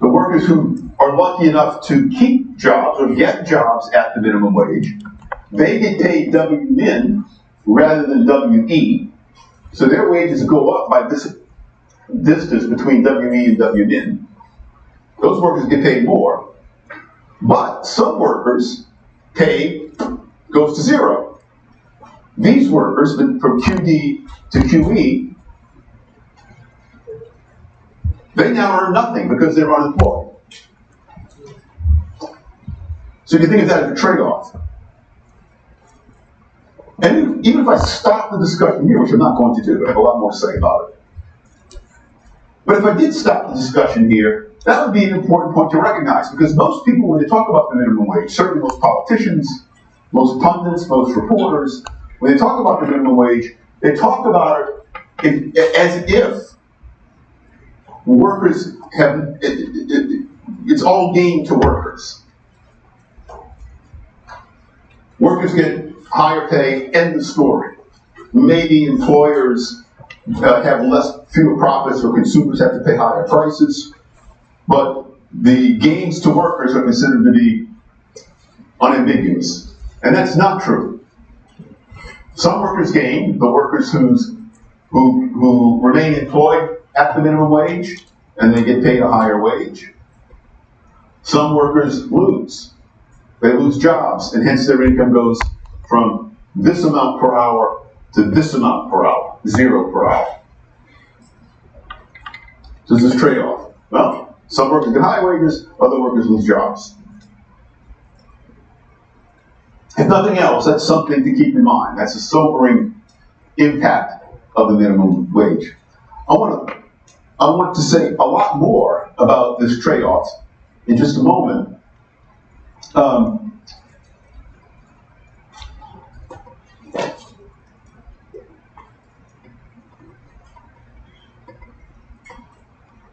Speaker 1: The workers who are lucky enough to keep jobs or get jobs at the minimum wage, they get paid WMIN rather than WE. So their wages go up by this distance between WE and WMIN. Those workers get paid more. But some workers' pay goes to zero. These workers, from QD to QE, they now earn nothing because they're unemployed. So you can think of that as a trade-off. And even if I stop the discussion here, which I'm not going to do, I have a lot more to say about it. But if I did stop the discussion here, that would be an important point to recognize, because most people, when they talk about the minimum wage, certainly most politicians, most pundits, most reporters, when they talk about the minimum wage, they talk about it as if workers have, it's all gain to workers. Workers get higher pay, end of story. Maybe employers have fewer profits, or consumers have to pay higher prices, but the gains to workers are considered to be unambiguous. And that's not true. Some workers gain, the workers who remain employed at the minimum wage, and they get paid a higher wage. Some workers lose. They lose jobs, and hence their income goes from this amount per hour to this amount per hour, zero per hour. So there's this trade-off. Well, some workers get high wages, other workers lose jobs. If nothing else, that's something to keep in mind. That's a sobering impact of the minimum wage. I want to say a lot more about this trade-off in just a moment.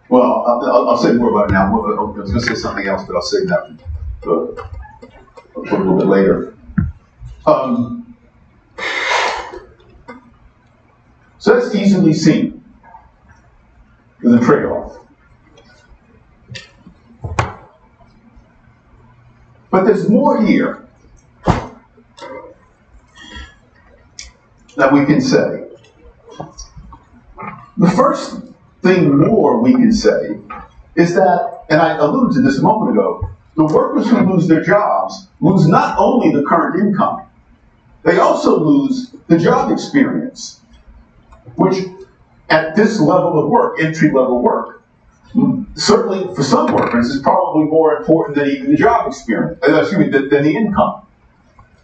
Speaker 1: Well, I'll say more about it now. I was going to say something else, but I'll say that a little bit later. So that's easily seen in the trade-off. But there's more here that we can say. The first thing more we can say is that, and I alluded to this a moment ago, the workers who lose their jobs lose not only the current income, they also lose the job experience, which at this level of work, entry-level work, certainly for some workers, is probably more important than even the job experience, than the income.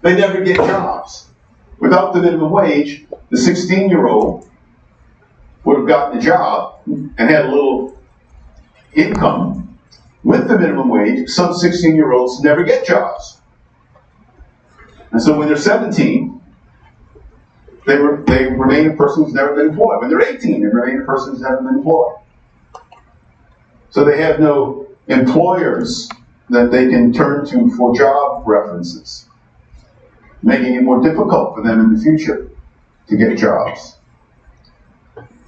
Speaker 1: They never get jobs. Without the minimum wage, the 16-year-old would have gotten a job and had a little income. With the minimum wage, some 16-year-olds never get jobs. And so when they're 17, they remain a person who's never been employed. When they're 18, they remain a person who's never been employed. So they have no employers that they can turn to for job references, making it more difficult for them in the future to get jobs.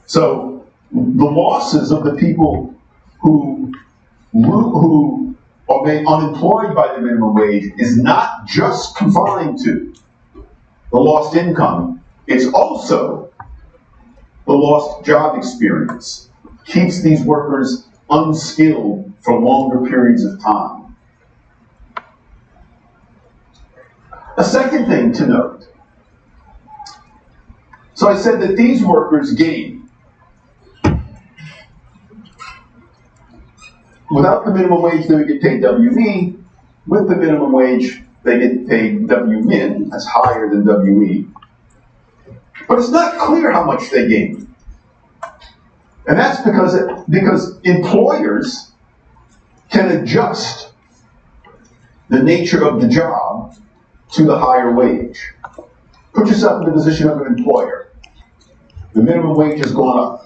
Speaker 1: So the losses of the people who are made unemployed by the minimum wage is not just confined to the lost income, it's also the lost job experience. Keeps these workers unskilled for longer periods of time. A second thing to note. So I said that these workers gain. Without the minimum wage, they would get paid WE. With the minimum wage, they get paid WMIN, that's higher than WE. But it's not clear how much they gain. And that's because employers can adjust the nature of the job to the higher wage. Put yourself in the position of an employer. The minimum wage has gone up.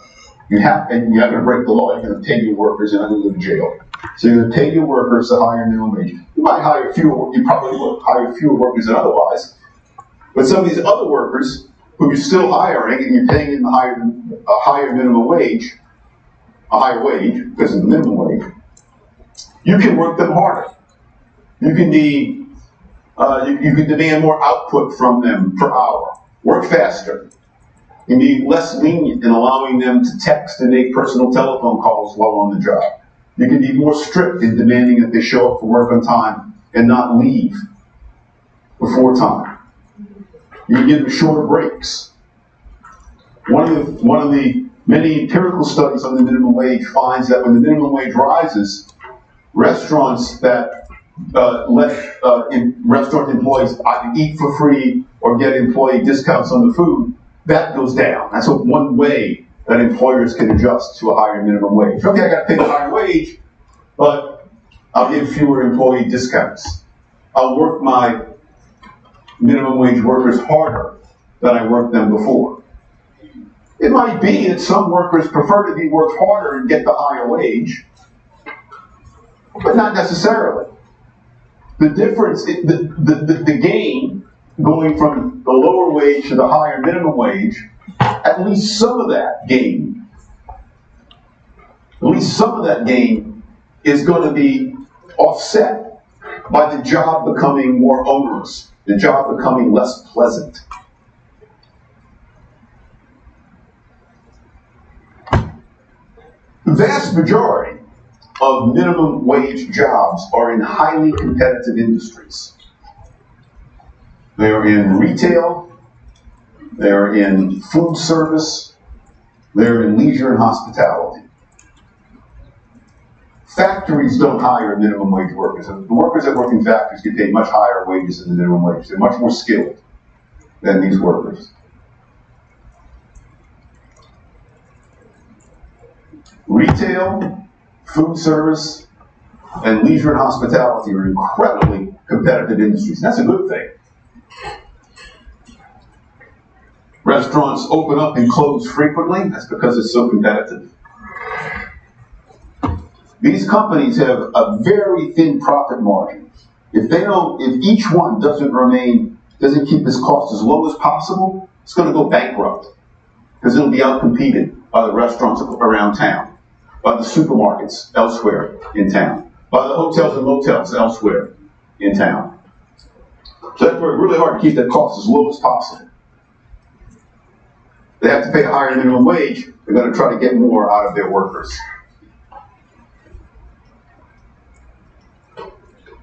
Speaker 1: You're not going to break the law. You're going to pay your workers. You're not going to go to jail. So you're going to pay your workers a higher minimum wage. You might hire fewer. You probably will hire fewer workers than otherwise. But some of these other workers who you're still hiring and you're paying them a higher minimum wage, a higher wage because of the minimum wage, you can work them harder. You can be, you can demand more output from them per hour. Work faster. You can be less lenient in allowing them to text and make personal telephone calls while on the job. You can be more strict in demanding that they show up for work on time and not leave before time. You can give them shorter breaks. One of the many empirical studies on the minimum wage finds that when the minimum wage rises, restaurants that let restaurant employees either eat for free or get employee discounts on the food, that goes down. That's one way that employers can adjust to a higher minimum wage. Okay, I got to pay the higher wage, but I'll give fewer employee discounts. I'll work my minimum wage workers harder than I worked them before. It might be that some workers prefer to be worked harder and get the higher wage, but not necessarily. The difference, the gain going from the lower wage to the higher minimum wage, at least some of that gain, is going to be offset by the job becoming more onerous, the job becoming less pleasant. The vast majority of minimum wage jobs are in highly competitive industries. They are in retail, they are in food service, they are in leisure and hospitality. Factories don't hire minimum wage workers. The workers that work in factories get paid much higher wages than the minimum wage. They're much more skilled than these workers. Retail, food service, and leisure and hospitality are incredibly competitive industries. And that's a good thing. Restaurants open up and close frequently. That's because it's so competitive. These companies have a very thin profit margin. If each one doesn't keep its costs as low as possible, it's going to go bankrupt because it'll be outcompeted by the restaurants around town, by the supermarkets elsewhere in town, by the hotels and motels elsewhere in town. So that's where it's really hard to keep their costs as low as possible. They have to pay a higher minimum wage. They're going to try to get more out of their workers.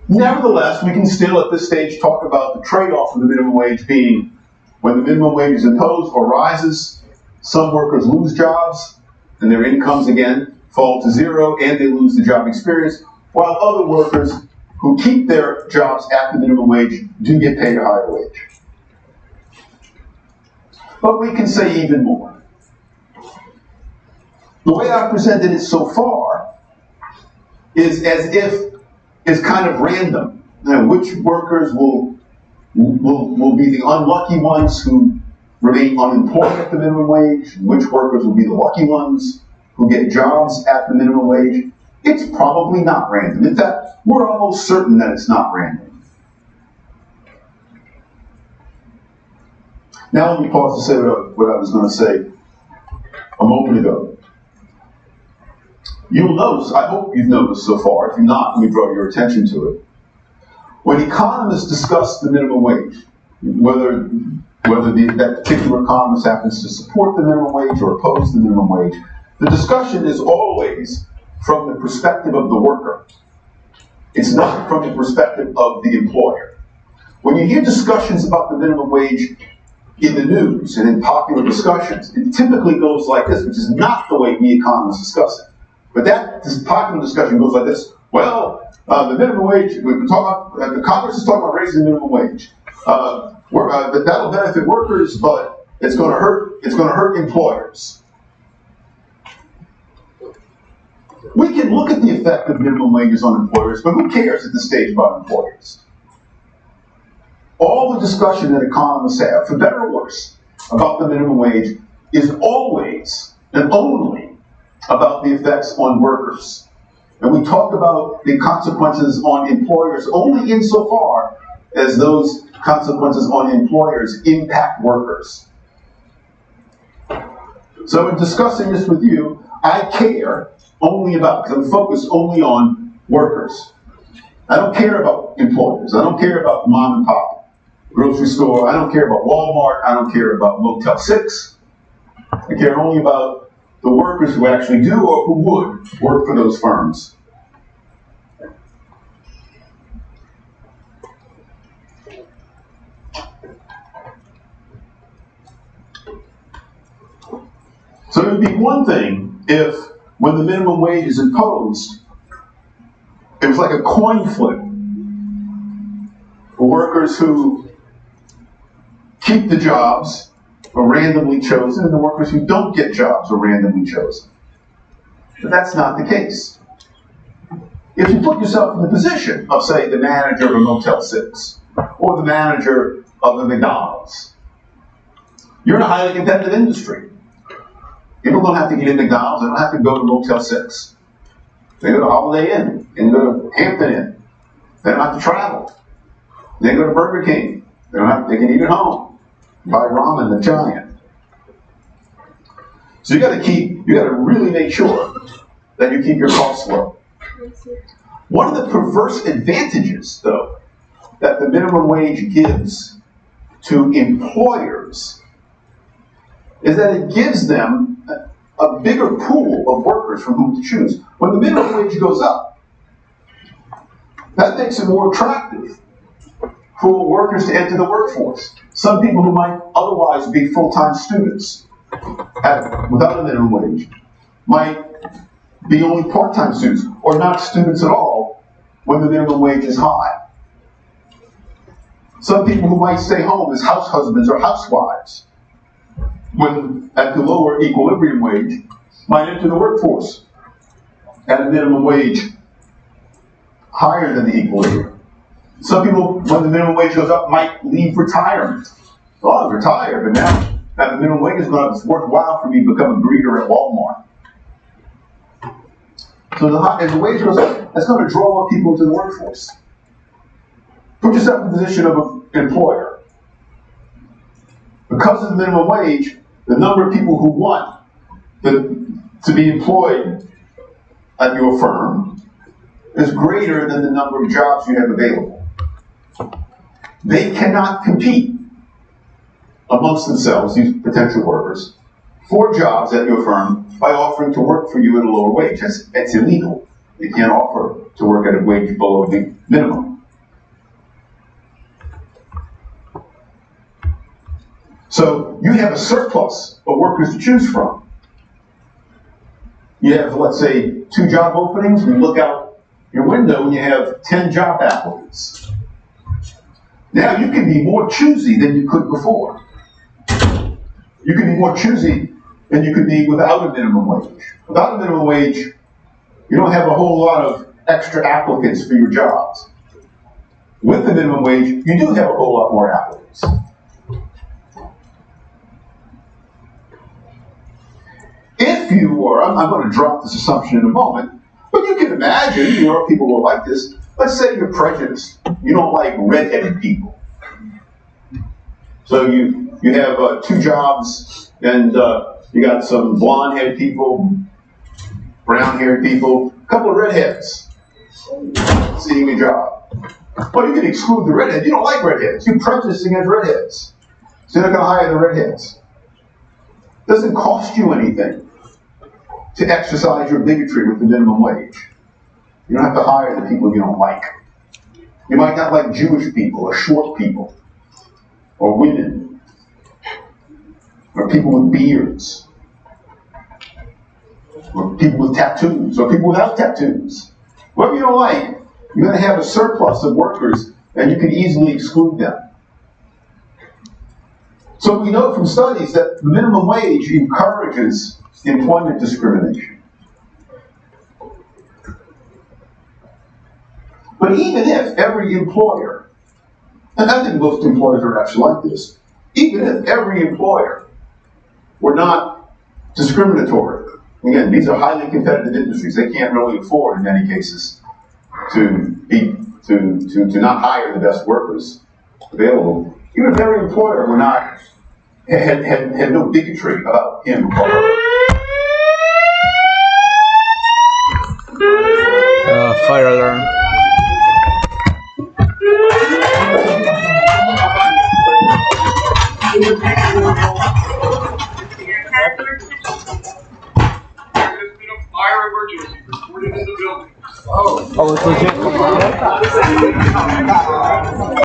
Speaker 1: Nevertheless, we can still at this stage talk about the trade-off of the minimum wage being when the minimum wage is imposed or rises, some workers lose jobs and their incomes again fall to zero and they lose the job experience, while other workers who keep their jobs at the minimum wage do get paid a higher wage. But we can say even more. The way I've presented it so far is as if it's kind of random. Now, which workers will be the unlucky ones who remain unemployed at the minimum wage? Which workers will be the lucky ones who get jobs at the minimum wage? It's probably not random. In fact, we're almost certain that it's not random. Now let me pause to say what I was going to say a moment ago. You'll notice, I hope you've noticed so far, if you're not, let me draw your attention to it. When economists discuss the minimum wage, whether that particular economist happens to support the minimum wage or oppose the minimum wage, the discussion is always from the perspective of the worker. It's not from the perspective of the employer. When you hear discussions about the minimum wage in the news and in popular discussions, it typically goes like this, which is not the way we economists discuss it. But this popular discussion goes like this. Well, the minimum wage, the Congress is talking about raising the minimum wage. That'll benefit workers, but it's going to hurt employers. We can look at the effect of minimum wages on employers, but who cares at this stage about employers? All the discussion that economists have, for better or worse, about the minimum wage is always and only about the effects on workers. And we talk about the consequences on employers only insofar as those consequences on employers impact workers. So in discussing this with you, I care only about, because I'm focused only on workers. I don't care about employers. I don't care about mom and pop grocery store. I don't care about Walmart. I don't care about Motel 6. I care only about the workers who actually do or who would work for those firms. So it would be one thing if, when the minimum wage is imposed, it was like a coin flip. For workers who keep the jobs are randomly chosen, and the workers who don't get jobs are randomly chosen. But that's not the case. If you put yourself in the position of, say, the manager of a Motel 6, or the manager of a McDonald's, you're in a highly competitive industry. People don't have to eat at McDonald's. They don't have to go to Motel 6. They go to Holiday Inn. They can go to Hampton Inn. They don't have to travel. They can go to Burger King. They can eat at home. Buy ramen at Giant. So you got to really make sure that you keep your costs low. One of the perverse advantages, though, that the minimum wage gives to employers is that it gives them a bigger pool of workers from whom to choose. When the minimum wage goes up, that makes it more attractive for workers to enter the workforce. Some people who might otherwise be full-time students without a minimum wage might be only part-time students or not students at all when the minimum wage is high. Some people who might stay home as house husbands or housewives when at the lower equilibrium wage might enter the workforce at a minimum wage higher than the equilibrium. Some people, when the minimum wage goes up, might leave retirement. Well, I've retired, but now the minimum wage is going up, it's worthwhile for me to become a greeter at Walmart. So as the wage goes up, that's going to draw more people into the workforce. Put yourself in the position of an employer. Because of the minimum wage, the number of people who want to be employed at your firm is greater than the number of jobs you have available. They cannot compete amongst themselves, these potential workers, for jobs at your firm by offering to work for you at a lower wage. That's illegal. They can't offer to work at a wage below the minimum. So you have a surplus of workers to choose from. you have, let's say, 2 job openings, you look out your window and you have 10 job applicants. Now you can be more choosy than you could before. You can be more choosy than you could be without a minimum wage. Without a minimum wage, you don't have a whole lot of extra applicants for your jobs. With the minimum wage, you do have a whole lot more applicants. If you were, I'm going to drop this assumption in a moment, but you can imagine, people will like this. Let's say you're prejudiced. You don't like red-headed people. So you have 2 jobs, and you got some blonde-haired people, brown-haired people, a couple of redheads seeing a job. Well, you can exclude the redheads. You don't like redheads. You're prejudiced against redheads. So you're not going to hire the redheads. It doesn't cost you anything to exercise your bigotry with the minimum wage. You don't have to hire the people you don't like. You might not like Jewish people, or short people, or women, or people with beards, or people with tattoos, or people without tattoos. Whatever you don't like, you're going to have a surplus of workers, and you can easily exclude them. So we know from studies that the minimum wage encourages employment discrimination. But even if every employer, and I think most employers are actually like this, even if every employer were not discriminatory, again, these are highly competitive industries, they can't really afford in many cases to not hire the best workers available. Even if every employer were not had no bigotry about him or her.
Speaker 2: Fire alarm.
Speaker 4: Fire emergency reported in the building.
Speaker 2: Oh, it's legit.